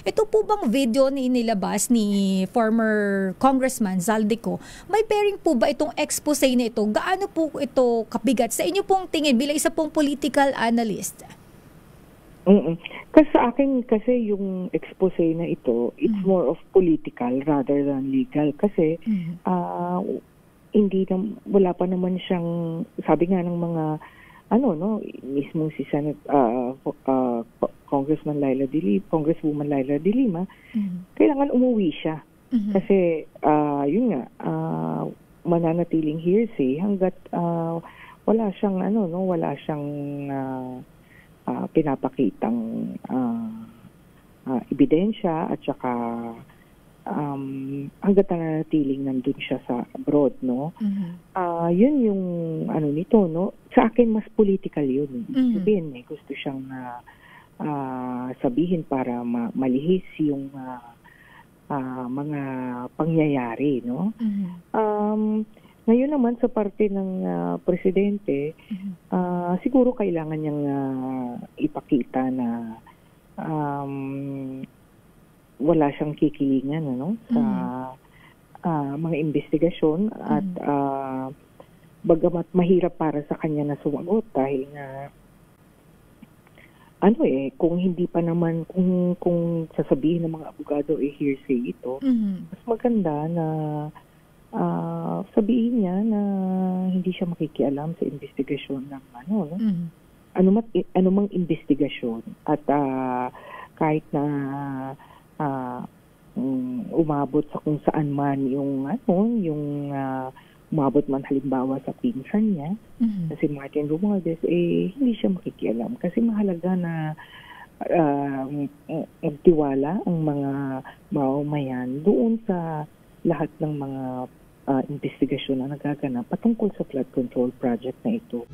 Ito po bang video na inilabas ni former Congressman Zaldico, may bearing po ba itong expose na ito? Gaano po ito kabigat sa inyo pong tingin bilang isa pong political analyst? Kasi sa akin, kasi yung expose na ito, it's more of political rather than legal. Kasi wala pa naman siyang, sabi nga ng mga mismo si Congresswoman Laila De Lima, kailangan umuwi siya. Kasi yun nga, mananatiling hearsay hanggat wala siyang pinapakitang ebidensya at saka hanggat nananatiling nandun siya sa abroad, no? Yun yung nito, no? Sa akin, mas political yun. Sabihin, may gusto siyang sabihin para malihis yung mga pangyayari, no? Ngayon naman sa parte ng presidente, siguro kailangan niyang ipakita na wala siyang kikilingan sa mga investigasyon at bagamat mahirap para sa kanya na sumagot dahil na kung hindi pa naman kung sasabihin ng mga abogado hearsay ito, mas maganda na sabihin niya na hindi siya makikialam sa investigasyon ng anumang investigasyon at kahit na umabot sa kung saan man yung umabot man halimbawa sa pinsan niya, si Martin Romualdez, hindi siya makikialam kasi mahalaga na magtiwala ang mga mamamayan doon sa lahat ng mga investigasyon na nagaganap patungkol sa flood control project na ito.